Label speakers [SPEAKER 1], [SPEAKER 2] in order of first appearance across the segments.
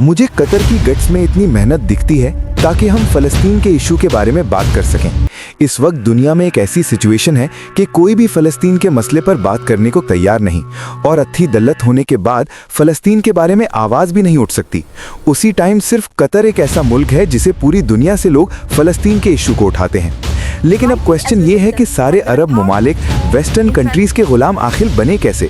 [SPEAKER 1] मुझे कतर की गट्स में इतनी मेहनत दिखती है ताकि हम फ़लस्तीन के इशू के बारे में बात कर सकें। इस वक्त दुनिया में एक ऐसी सिचुएशन है कि कोई भी फ़लस्तीन के मसले पर बात करने को तैयार नहीं, और अत्थी दल्लत होने के बाद फ़लस्तीन के बारे में आवाज़ भी नहीं उठ सकती। उसी टाइम सिर्फ कतर एक ऐसा मुल्क है जिसे पूरी दुनिया से लोग फ़लस्तीन के इशू को उठाते हैं। लेकिन अब क्वेश्चन ये है कि सारे अरब ममालिक वेस्टर्न कंट्रीज़ के ग़ुलाम आखिर बने कैसे?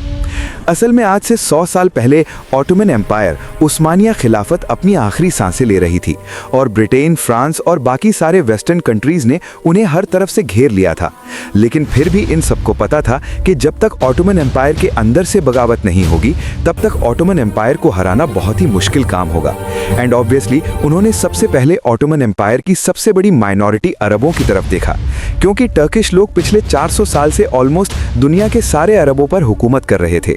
[SPEAKER 1] असल में आज से 100 साल पहले ऑटोमन एम्पायर उस्मानिया खिलाफत अपनी आखिरी सांसें ले रही थी, और ब्रिटेन, फ्रांस और बाकी सारे वेस्टर्न कंट्रीज़ ने उन्हें हर तरफ से घेर लिया था। लेकिन फिर भी इन सबको पता था कि जब तक ऑटोमन एम्पायर के अंदर से बगावत नहीं होगी तब तक ऑटोमन एम्पायर को हराना बहुत ही मुश्किल काम होगा। एंड ऑब्वियसली उन्होंने सबसे पहले ऑटोमन एम्पायर की सबसे बड़ी माइनॉरिटी अरबों की तरफ देखा, क्योंकि टर्किश लोग पिछले 400 साल से ऑलमोस्ट दुनिया के सारे अरबों पर हुकूमत कर रहे थे।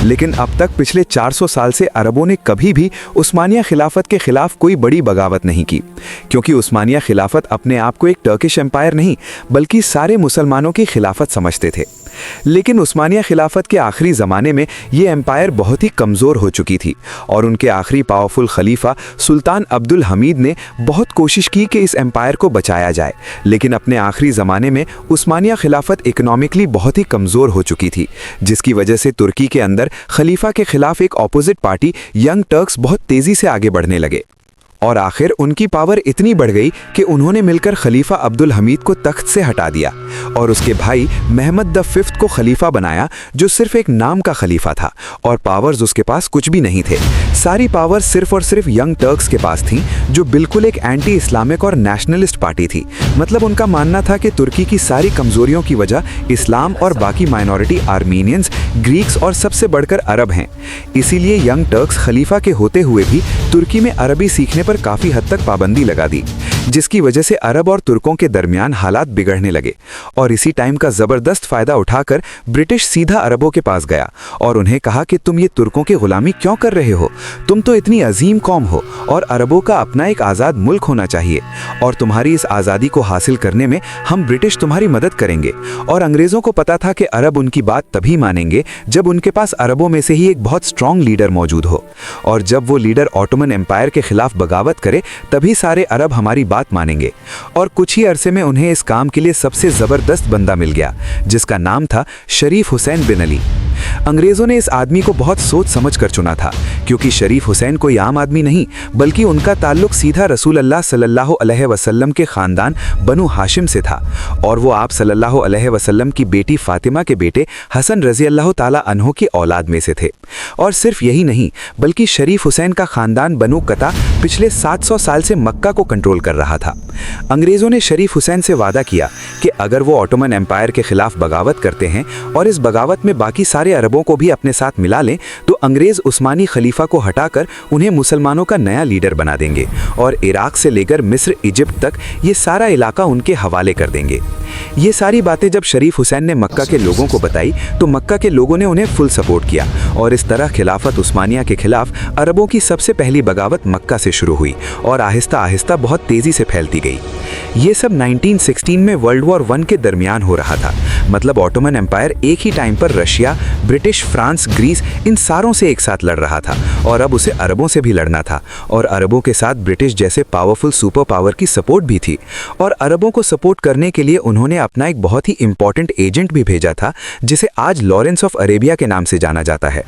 [SPEAKER 1] लेकिन अब तक पिछले 400 साल से अरबों ने कभी भी उस्मानिया खिलाफत के खिलाफ कोई बड़ी बगावत नहीं की, क्योंकि उस्मानिया खिलाफत अपने आप को एक टर्किश एम्पायर नहीं बल्कि सारे मुसलमानों की खिलाफत समझते थे। लेकिन उस्मानिया खिलाफत के आखिरी ज़माने में ये एम्पायर बहुत ही कमज़ोर हो चुकी थी, और उनके आखिरी पावरफुल खलीफा सुल्तान अब्दुल हमीद ने बहुत कोशिश की कि इस एम्पायर को बचाया जाए। लेकिन अपने आखिरी ज़माने में उस्मानिया खिलाफत इकोनॉमिकली बहुत ही कमज़ोर हो चुकी थी, जिसकी वजह से तुर्की के अंदर खलीफा के खिलाफ एक ऑपोजिट पार्टी यंग टर्क्स बहुत तेज़ी से आगे बढ़ने लगे, और आखिर उनकी पावर इतनी बढ़ गई कि उन्होंने मिलकर खलीफा अब्दुल हमीद को तख्त से हटा दिया और उसके भाई महमद द फिफ्थ को खलीफा बनाया, जो सिर्फ एक नाम का खलीफा था और पावर्स उसके पास कुछ भी नहीं थे। सारी पावर सिर्फ और सिर्फ यंग टर्क्स के पास थी, जो बिल्कुल एक एंटी इस्लामिक और नेशनलिस्ट पार्टी थी। मतलब उनका मानना था कि तुर्की की सारी कमजोरियों की वजह इस्लाम और बाकी माइनॉरिटी आर्मीनियंस, ग्रीक्स और सबसे बढ़कर अरब हैं। इसीलिए यंग टर्क्स खलीफा के होते हुए भी तुर्की में अरबी सीखने पर काफी हद तक पाबंदी लगा दी, जिसकी वजह से अरब और तुर्कों के दरमियान हालात बिगड़ने लगे। और इसी टाइम का जबरदस्त फायदा उठाकर ब्रिटिश सीधा अरबों के पास गया और उन्हें कहा कि तुम ये तुर्कों की गुलामी क्यों कर रहे हो? तुम तो इतनी अजीम कौम हो और अरबों का अपना एक आज़ाद मुल्क होना चाहिए, और तुम्हारी इस आज़ादी को हासिल करने में हम ब्रिटिश तुम्हारी मदद करेंगे। और अंग्रेज़ों को पता था कि अरब उनकी बात तभी मानेंगे जब उनके पास अरबों में से ही एक बहुत स्ट्रॉन्ग लीडर मौजूद हो, और जब वो लीडर ऑटोमन एम्पायर के खिलाफ बगावत करे तभी सारे अरब हमारी बात मानेंगे। और कुछ ही अरसे में उन्हें इस काम के लिए सबसे ज़बरदस्त बंदा मिल गया, जिसका नाम था शरीफ हुसैन बिन अली। अंग्रेज़ों ने इस आदमी को बहुत सोच समझ कर चुना था, क्योंकि शरीफ हुसैन कोई आम आदमी नहीं बल्कि उनका ताल्लुक सीधा रसूल अल्लाह सल्लल्लाहु अलैहि वसल्लम के ख़ानदान बनु हाशिम से था, और वो आप सल्लल्लाहु अलैहि वसल्लम की बेटी फ़ातिमा के बेटे हसन रज़ी अल्लाह ताला अन्हो की औलाद में से थे। और सिर्फ यही नहीं बल्कि शरीफ हुसैन का ख़ानदान बनु कता पिछले 700 साल से मक्का को कंट्रोल कर रहा था। अंग्रेज़ों ने शरीफ हुसैन से वादा किया कि अगर वो ऑटोमन एम्पायर के खिलाफ बगावत करते हैं और इस बगावत में बाकी सारे अरबों को भी अपने साथ मिला लें, तो अंग्रेज़ उस्मानी खलीफा को हटाकर उन्हें मुसलमानों का नया लीडर बना देंगे और इराक से लेकर मिस्र, इजिप्ट तक ये सारा इलाका उनके हवाले कर देंगे। ये सारी बातें जब शरीफ हुसैन ने मक्का के लोगों को बताई तो मक्का के लोगों ने उन्हें फुल सपोर्ट किया, और इस तरह खिलाफत उस्मानिया के खिलाफ अरबों की सबसे पहली बगावत मक्का से शुरू हुई और आहिस्ता आहिस्ता बहुत तेज़ी से फैलती गई। ये सब 1916 में वर्ल्ड वॉर 1 के दरमियान हो रहा था। मतलब ऑटोमन एम्पायर एक ही टाइम पर रशिया, ब्रिटिश, फ्रांस, ग्रीस इन सारों से एक साथ लड़ रहा था, और अब उसे अरबों से भी लड़ना था, और अरबों के साथ ब्रिटिश जैसे पावरफुल सुपर पावर की सपोर्ट भी थी। और अरबों को सपोर्ट करने के लिए उन्होंने अपना एक बहुत ही इंपॉर्टेंट एजेंट भी भेजा था, जिसे आज लॉरेंस ऑफ अरेबिया के नाम से जाना जाता है।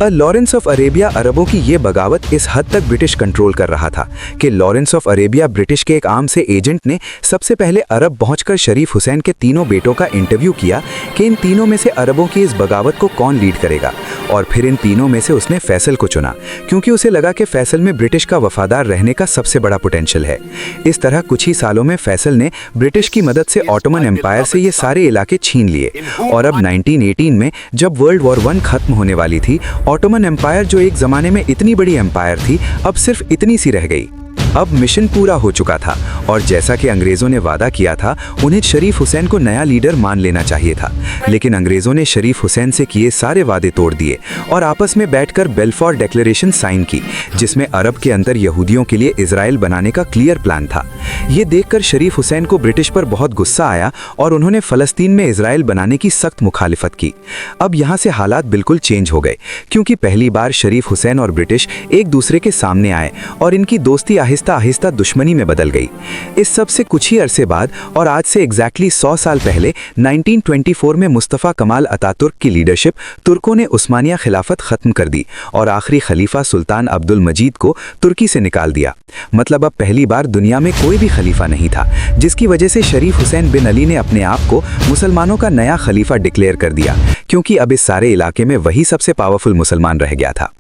[SPEAKER 1] लॉरेंस ऑफ अरेबिया अरबों की ये बगावत इस हद तक ब्रिटिश कंट्रोल कर रहा था कि लॉरेंस ऑफ अरेबिया ब्रिटिश के एक आम से एजेंट ने सबसे पहले अरब पहुंचकर शरीफ हुसैन के तीनों बेटों का इंटरव्यू किया कि इन तीनों में से अरबों की इस बगावत को कौन लीड करेगा, और फिर इन तीनों में से उसने फैसल को चुना, क्योंकि उसे लगा कि फैसल में ब्रिटिश का वफादार रहने का सबसे बड़ा पोटेंशियल है। इस तरह कुछ ही सालों में फैसल ने ब्रिटिश की मदद से ऑटोमन एम्पायर से ये सारे इलाके छीन लिए, और अब 1918 में जब वर्ल्ड वॉर 1 खत्म होने वाली थी, ऑटोमन एम्पायर जो एक ज़माने में इतनी बड़ी एम्पायर थी अब सिर्फ इतनी सी रह गई। अब मिशन पूरा हो चुका था और जैसा कि अंग्रेजों ने वादा किया था, उन्हें शरीफ हुसैन को नया लीडर मान लेना चाहिए था। लेकिन अंग्रेजों ने शरीफ हुसैन से किए सारे वादे तोड़ दिए और आपस में बैठकर बेल्फोर डिक्लेरेशन साइन की, जिसमें अरब के अंदर यहूदियों के लिए इजराइल बनाने का क्लियर प्लान था। ये देखकर शरीफ हुसैन को ब्रिटिश पर बहुत गुस्सा आया और उन्होंने फलस्तीन में इजराइल बनाने की सख्त मुखालिफत की। अब यहाँ से हालात बिल्कुल चेंज हो गए, क्योंकि पहली बार शरीफ हुसैन और ब्रिटिश एक दूसरे के सामने आए और इनकी दोस्ती आहिस्ता आहिस्ता दुश्मनी में बदल गई। इस सब से कुछ ही अरसे बाद और आज से एग्जैक्टली 100 साल पहले 1924 में मुस्तफ़ा कमाल अतातुर्क की लीडरशिप तुर्कों ने उस्मानिया खिलाफत खत्म कर दी और आखिरी खलीफा सुल्तान अब्दुल मजीद को तुर्की से निकाल दिया। मतलब अब पहली बार दुनिया में कोई भी खलीफा नहीं था, जिसकी वजह से शरीफ हुसैन बिन अली ने अपने आप को मुसलमानों का नया खलीफा डिक्लेयर कर दिया, क्योंकि अब इस सारे इलाके में वही सबसे पावरफुल मुसलमान रह गया था।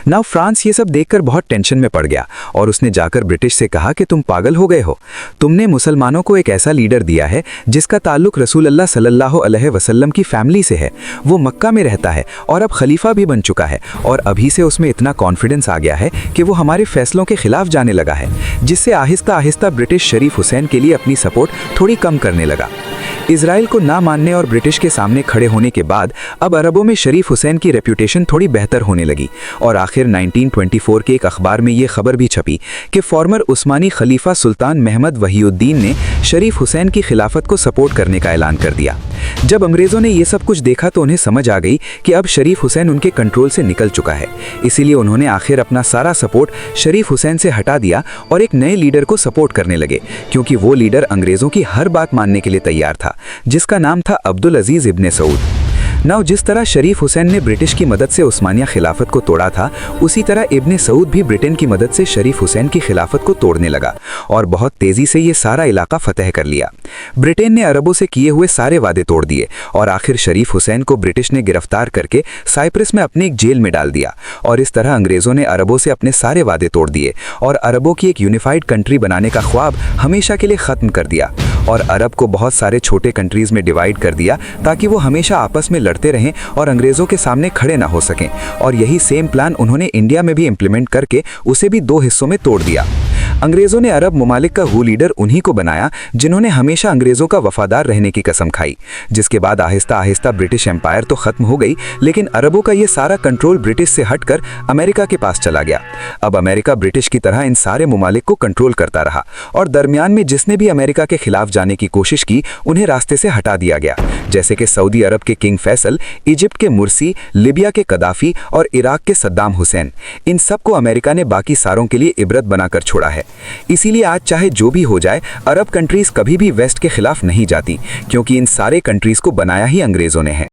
[SPEAKER 1] नाउ फ्रांस ये सब देखकर बहुत टेंशन में पड़ गया और उसने जाकर ब्रिटिश से कहा कि तुम पागल हो गए हो। तुमने मुसलमानों को एक ऐसा लीडर दिया है जिसका ताल्लुक रसूल अल्लाह सल्लल्लाहु अलैहि वसल्लम की फैमिली से है। वो मक्का में रहता है और अब खलीफा भी बन चुका है और अभी से उसमें इतना कॉन्फिडेंस आ गया है कि वो हमारे फैसलों के खिलाफ जाने लगा है, जिससे आहिस्ता आहिस्ता ब्रिटिश शरीफ हुसैन के लिए अपनी सपोर्ट थोड़ी कम करने लगा। इजराइल को ना मानने और ब्रिटिश के सामने खड़े होने के बाद अब अरबों में शरीफ हुसैन की रेप्यूटेशन थोड़ी बेहतर होने लगी और आखिर 1924 के एक अखबार में ये खबर भी छपी कि फॉर्मर उस्मानी खलीफा सुल्तान महमद वहीउद्दीन ने शरीफ हुसैन की खिलाफत को सपोर्ट करने का ऐलान कर दिया। जब अंग्रेज़ों ने ये सब कुछ देखा तो उन्हें समझ आ गई कि अब शरीफ हुसैन उनके कंट्रोल से निकल चुका है। इसीलिए उन्होंने आखिर अपना सारा सपोर्ट शरीफ हुसैन से हटा दिया और एक नए लीडर को सपोर्ट करने लगे, क्योंकि वो लीडर अंग्रेज़ों की हर बात मानने के लिए तैयार था, जिसका नाम था अब्दुल अजीज़ इब्ने सऊद। नाउ जिस तरह शरीफ हुसैन ने ब्रिटिश की मदद से उस्मानिया खिलाफत को तोड़ा था, उसी तरह इब्ने सऊद भी ब्रिटेन की मदद से शरीफ हुसैन की खिलाफत को तोड़ने लगा और बहुत तेजी से ये सारा इलाका फतह कर लिया। ब्रिटेन ने अरबों से किए हुए सारे वादे तोड़ दिए और आखिर शरीफ हुसैन को ब्रिटिश ने गिरफ्तार करके साइप्रस में अपनी एक जेल में डाल दिया और इस तरह अंग्रेज़ों ने अरबों से अपने सारे वादे तोड़ दिए और अरबों की एक यूनिफाइड कंट्री बनाने का ख्वाब हमेशा के लिए ख़त्म कर दिया और अरब को बहुत सारे छोटे कंट्रीज़ में डिवाइड कर दिया ताकि वो हमेशा आपस में लड़ते रहें और अंग्रेज़ों के सामने खड़े ना हो सकें। और यही सेम प्लान उन्होंने इंडिया में भी इम्प्लीमेंट करके उसे भी 2 हिस्सों में तोड़ दिया। अंग्रेज़ों ने अरब ममालिक का वो लीडर उन्हीं को बनाया जिन्होंने हमेशा अंग्रेज़ों का वफादार रहने की कसम खाई, जिसके बाद आहिस्ता आहिस्ता ब्रिटिश एम्पायर तो ख़त्म हो गई, लेकिन अरबों का ये सारा कंट्रोल ब्रिटिश से हटकर अमेरिका के पास चला गया। अब अमेरिका ब्रिटिश की तरह इन सारे ममालिक को कंट्रोल करता रहा और दरमियान में जिसने भी अमेरिका के खिलाफ जाने की कोशिश की उन्हें रास्ते से हटा दिया गया, जैसे कि सऊदी अरब के किंग फैसल, इजिप्ट के मुर्सी, लिबिया के कदाफी और इराक के सद्दाम हुसैन। इन सबको अमेरिका ने बाकी सारों के लिए इबरत बनाकर छोड़ा है। इसीलिए आज चाहे जो भी हो जाए, अरब कंट्रीज कभी भी वेस्ट के खिलाफ नहीं जाती, क्योंकि इन सारे कंट्रीज को बनाया ही अंग्रेज़ों ने है।